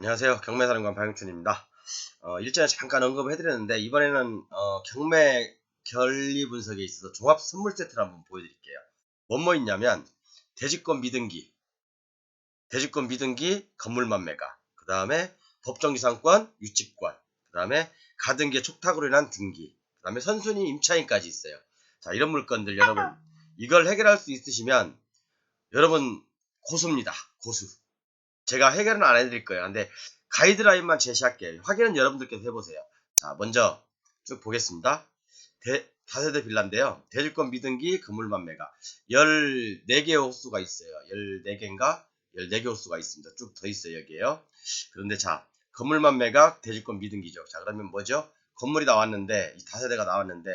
안녕하세요. 경매사령관 박영춘입니다. 일전에 잠깐 언급을 해드렸는데 이번에는 경매 결리 분석에 있어서 종합 선물 세트를 한번 보여드릴게요. 뭐뭐 있냐면 대지권 미등기, 건물만 매가, 그 다음에 법정지상권, 유치권, 그 다음에 가등기의 촉탁으로 인한 등기, 그 다음에 선순위 임차인까지 있어요. 자, 이런 물건들 여러분 이걸 해결할 수 있으시면 여러분 고수입니다. 고수. 제가 해결은 안 해드릴 거예요. 근데 가이드라인만 제시할게요. 확인은 여러분들께서 해보세요. 자, 먼저 쭉 보겠습니다. 다세대 빌라인데요. 대주권 미등기 건물만 매가 14개의 호수가 있어요. 14개인가? 14개 호수가 있습니다. 쭉 더 있어요. 여기에요. 그런데 자, 건물만 매각 대주권 미등기죠. 자, 그러면 뭐죠? 건물이 나왔는데 이 다세대가 나왔는데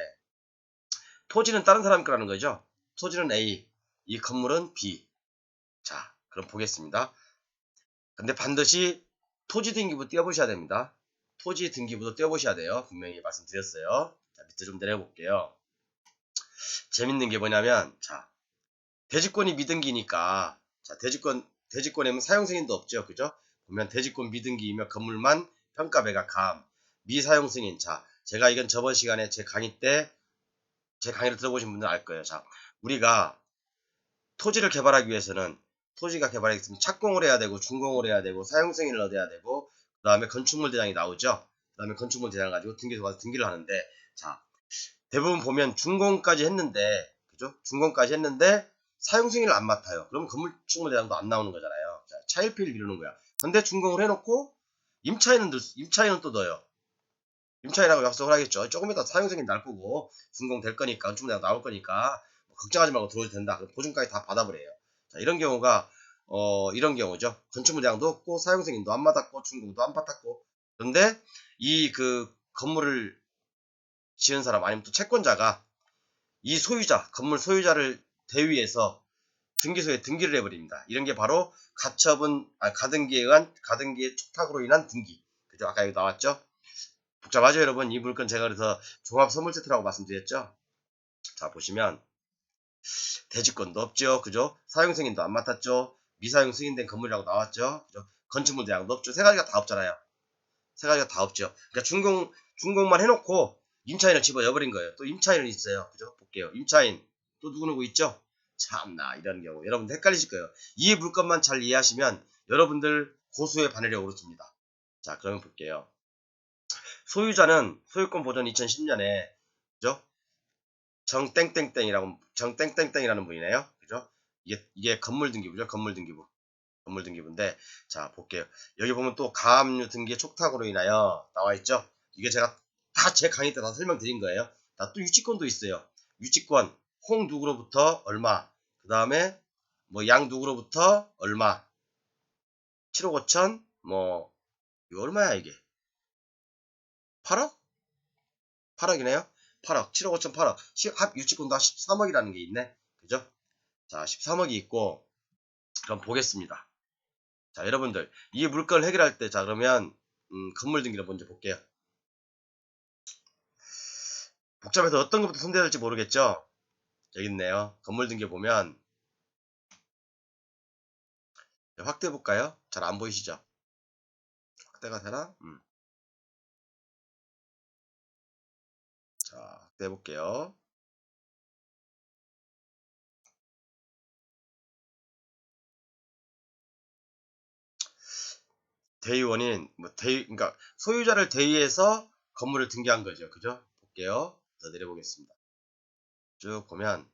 토지는 다른 사람 거라는 거죠. 토지는 A, 이 건물은 B. 자, 그럼 보겠습니다. 근데 반드시 토지 등기부 띄워보셔야 됩니다. 토지 등기부도 띄워보셔야 돼요. 분명히 말씀드렸어요. 자, 밑에 좀 내려볼게요. 재밌는 게 뭐냐면, 자, 대지권이 미등기니까, 자, 대지권에는 사용승인도 없죠. 그죠? 보면 대지권 미등기이며 건물만 평가 매각 감, 미사용승인. 자, 제가 이건 저번 시간에 제 강의 때, 제 강의를 들어보신 분들은 알 거예요. 자, 우리가 토지를 개발하기 위해서는 토지가 개발하기 위해서는 착공을 해야 되고 준공을 해야 되고 사용승인을 얻어야 되고 그 다음에 건축물 대장이 나오죠. 그 다음에 건축물 대장 가지고 등기소 가서 등기를 하는데 자 대부분 보면 준공까지 했는데 그죠? 준공까지 했는데 사용승인을 안 맡아요. 그러면 건축물 대장도 안 나오는 거잖아요. 자, 차일피일 미루는 거야. 근데 준공을 해놓고 임차인은 또 넣어요. 임차인하고 약속을 하겠죠. 조금 이따 사용승인 날 거고 준공 될 거니까 건축물 대장 나올 거니까 걱정하지 말고 들어오셔도 된다. 그럼 보증까지 다 받아버려요. 자, 이런 경우가 이런 경우죠. 건축물 대장도 없고 사용승인도 안 받았고 준공도 안 받았고 그런데 이 그 건물을 지은 사람 아니면 또 채권자가 이 소유자 건물 소유자를 대위해서 등기소에 등기를 해버립니다. 이런 게 바로 가등기에 의한 가등기의 촉탁으로 인한 등기. 그죠? 아까 여기 나왔죠? 복잡하죠 여러분? 이 물건 제가 그래서 종합 선물 세트라고 말씀드렸죠? 자 보시면 대지권도 없죠. 그죠? 사용 승인도 안 맡았죠. 미사용 승인된 건물이라고 나왔죠. 그죠? 건축물 대장도 없죠. 세 가지가 다 없잖아요. 세 가지가 다 없죠. 그러니까 준공만 해놓고 임차인을 집어넣어버린 거예요. 또 임차인은 있어요. 그죠? 볼게요. 임차인 또 누구 있죠? 참나 이런 경우 여러분들 헷갈리실 거예요. 이 물건만 잘 이해하시면 여러분들 고수의 바늘에 오르십니다. 자 그러면 볼게요. 소유자는 소유권 보전 2010년에 그죠? 정땡땡땡이라는 분이네요. 그죠? 이게 건물 등기부죠. 건물 등기부인데, 자, 볼게요. 여기 보면 또 가압류 등기의 촉탁으로 인하여 나와 있죠? 이게 제가 다 제 강의 때 다 설명드린 거예요. 또 유치권도 있어요. 유치권, 홍 누구로부터 얼마, 그 다음에 뭐 양 누구로부터 얼마, 7억 5천, 이거 얼마야 이게? 8억? 8억이네요? 8억, 7억 5천 8억. 합 유치권도 13억이라는 게 있네. 그죠? 자, 13억이 있고, 그럼 보겠습니다. 자, 여러분들, 이 물건을 해결할 때, 자, 그러면, 건물 등기를 먼저 볼게요. 복잡해서 어떤 것부터 손대야 될지 모르겠죠? 여기 있네요. 건물 등기 보면, 확대해 볼까요? 잘 안 보이시죠? 확대가 되나? 자, 확대해 볼게요. 대위원인, 그러니까, 소유자를 대위해서 건물을 등기한 거죠. 그죠? 볼게요. 더 내려보겠습니다. 쭉 보면,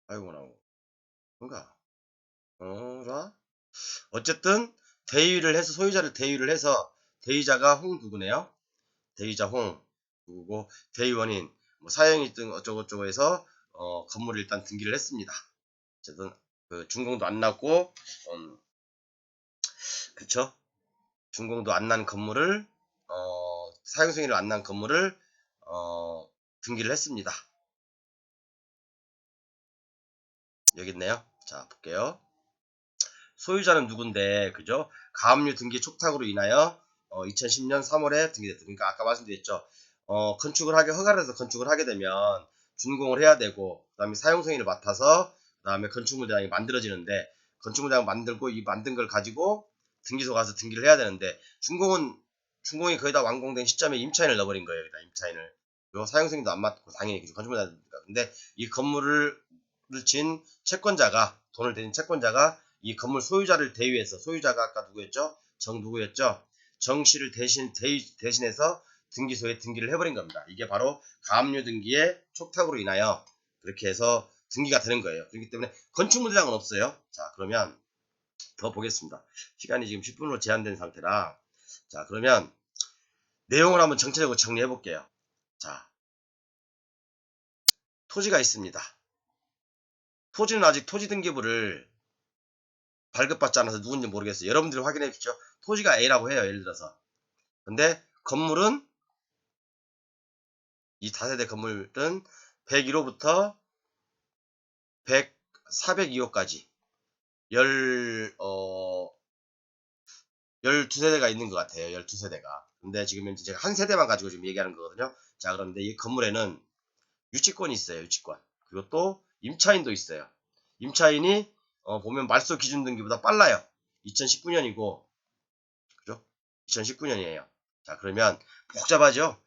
아이고, 나오고. 뭔가, 자. 어쨌든, 소유자를 대위를 해서, 대위자가 홍 누구네요? 대위자 홍 누구고, 대위원인, 사형이 등 어쩌고저쩌고 해서, 건물을 일단 등기를 했습니다. 어쨌든, 준공도 안 났고, 그쵸? 준공도 안 난 건물을, 사용승인을 안 난 건물을, 등기를 했습니다. 여기 있네요. 자, 볼게요. 소유자는 누군데, 그죠? 가압류 등기 촉탁으로 인하여 2010년 3월에 등기됐다. 그러니까 아까 말씀드렸죠. 허가를 해서 건축을 하게 되면 준공을 해야 되고, 그 다음에 사용승인을 맡아서, 그 다음에 건축물 대장이 만들어지는데, 건축물 대장 만들고 이 만든 걸 가지고 등기소 가서 등기를 해야 되는데, 준공이 거의 다 완공된 시점에 임차인을 넣어버린 거예요. 여기다 임차인을. 요 사용승인도 안 맡고 당연히 건축물 대장이니까. 근데 이 건물을 진 채권자가, 돈을 대신 채권자가 이 건물 소유자를 대위해서, 소유자가 아까 누구였죠? 누구였죠? 정 씨를 대신해서 등기소에 등기를 해버린 겁니다. 이게 바로 가압류 등기의 촉탁으로 인하여 그렇게 해서 등기가 되는 거예요. 그렇기 때문에 건축물 대장은 없어요. 자, 그러면 더 보겠습니다. 시간이 지금 10분으로 제한된 상태라. 자, 그러면 내용을 한번 전체적으로 정리해 볼게요. 자, 토지가 있습니다. 토지는 아직 토지등기부를 발급받지 않아서 누군지 모르겠어요. 여러분들이 확인해 주십시오. 토지가 A라고 해요. 예를 들어서. 근데 건물은, 이 다세대 건물은 101호부터 402호까지 12세대가 있는 것 같아요. 12세대가. 근데 지금 현재 제가 한 세대만 가지고 지금 얘기하는 거거든요. 자, 그런데 이 건물에는 유치권이 있어요. 유치권. 그리고 또 임차인도 있어요. 임차인이 보면 말소 기준 등기보다 빨라요. 2019년이고, 그죠? 2019년이에요. 자, 그러면 복잡하죠?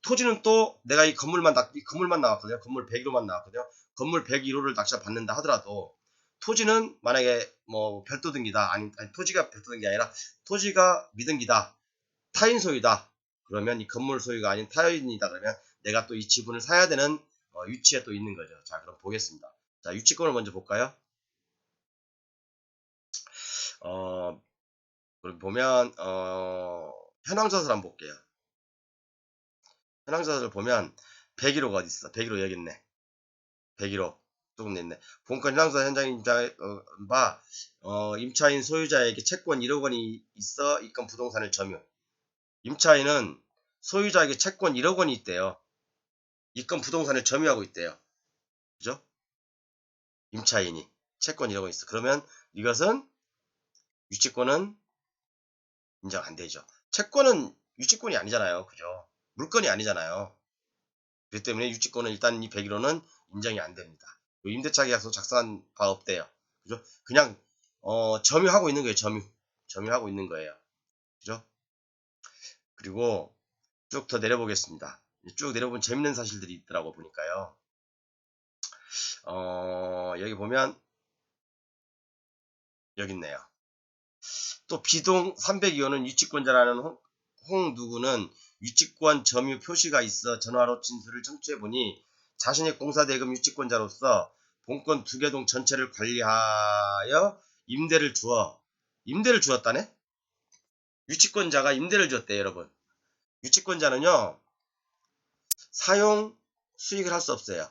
토지는 또 내가 이 건물만 나왔거든요. 건물 101호만 나왔거든요. 건물 101호를 낚시를 받는다 하더라도 토지는 만약에 뭐 별도 등기다, 아니 토지가 별도 등기 아니라 토지가 미등기다, 타인 소유다, 그러면 이 건물 소유가 아닌 타인이다, 그러면 내가 또 이 지분을 사야 되는 위치에 또 있는 거죠. 자, 그럼 보겠습니다. 자, 유치권을 먼저 볼까요? 그럼 보면 현황자서를 한번 볼게요. 현황자서를 보면 101호가 어디 있어? 101호 여기 있네. 101호 조금 있네. 본건 현황자 현장 임차인 소유자에게 채권 1억 원이 있어 이건 부동산을 점유. 임차인은 소유자에게 채권 1억 원이 있대요. 이건 부동산을 점유하고 있대요. 그죠? 임차인이 채권 1억 원 있어. 그러면 이것은 유치권은 인정 안 되죠. 채권은 유치권이 아니잖아요. 그죠? 물건이 아니잖아요. 그렇기 때문에 유치권은 일단 이 101호는 인정이 안 됩니다. 임대차 계약서 작성한 바 없대요. 그죠? 그냥 점유하고 있는 거예요. 점유하고 있는 거예요. 그죠? 그리고 쭉 더 내려보겠습니다. 쭉 내려보면 재밌는 사실들이 있더라고 보니까요. 여기 보면 여기 있네요. 또 비동 302호는 유치권자라는 홍 누구는 유치권 점유 표시가 있어 전화로 진술을 청취해보니 자신의 공사대금 유치권자로서 본권 2개 동 전체를 관리하여 임대를 주었다네? 유치권자가 임대를 줬대요, 여러분. 유치권자는요, 사용 수익을 할 수 없어요.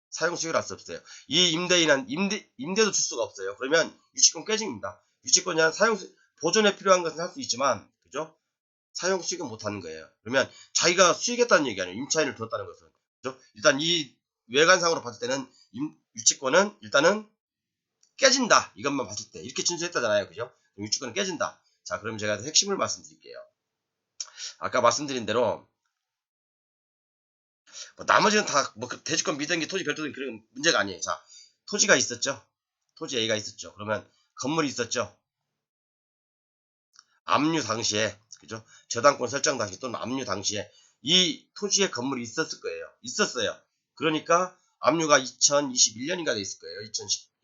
사용 수익을 할 수 없어요. 이 임대인은 임대도 줄 수가 없어요. 그러면 유치권 깨집니다. 유치권자는 보존에 필요한 것은 할 수 있지만, 그죠? 사용 수익은 못 하는 거예요. 그러면 자기가 수익했다는 얘기 아니에요. 임차인을 줬다는 것은. 그죠? 일단 이 외관상으로 봤을 때는 유치권은 일단은 깨진다. 이것만 봤을 때. 이렇게 진술했다잖아요. 그죠? 유치권은 깨진다. 자, 그럼 제가 핵심을 말씀드릴게요. 아까 말씀드린 대로, 나머지는 다, 대지권 미등기, 토지 별도등기 그런 문제가 아니에요. 자, 토지가 있었죠? 토지 A가 있었죠? 그러면 건물이 있었죠? 압류 당시에, 그죠? 저당권 설정 당시 또는 압류 당시에 이 토지에 건물이 있었을 거예요. 있었어요. 그러니까 압류가 2021년인가 돼 있을 거예요.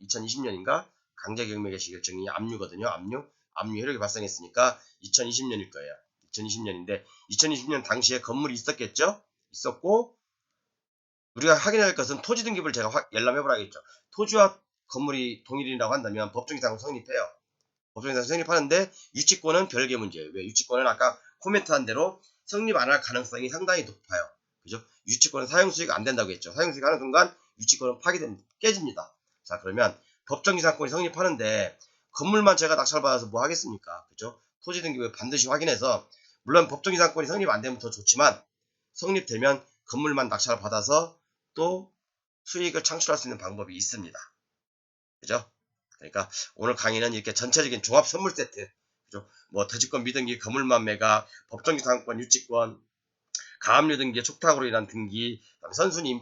2020년인가? 강제경매 개시 결정이 압류거든요. 압류 효력이 발생했으니까 2020년일 거예요. 2020년인데 2020년 당시에 건물이 있었겠죠? 있었고 우리가 확인할 것은 토지 등기부를 제가 열람해보라겠죠. 토지와 건물이 동일이라고 한다면 법정이상은 성립해요. 법정이상 성립하는데 유치권은 별개 문제예요. 왜? 유치권은 아까 코멘트한 대로 성립 안 할 가능성이 상당히 높아요. 그죠? 유치권은 사용수익 안 된다고 했죠. 사용수익 하는 순간 유치권은 깨집니다. 자, 그러면 법정이상권이 성립하는데 건물만 제가 낙찰받아서 뭐 하겠습니까? 그죠? 토지 등기부에 반드시 확인해서 물론 법정이상권이 성립 안 되면 더 좋지만 성립되면 건물만 낙찰을 받아서 또 수익을 창출할 수 있는 방법이 있습니다. 그죠? 그러니까 오늘 강의는 이렇게 전체적인 종합 선물 세트, 그죠? 뭐 대지권 미등기, 건물만 매각, 법정이상권 유치권, 가압류 등기의 촉탁으로 인한 등기, 선순위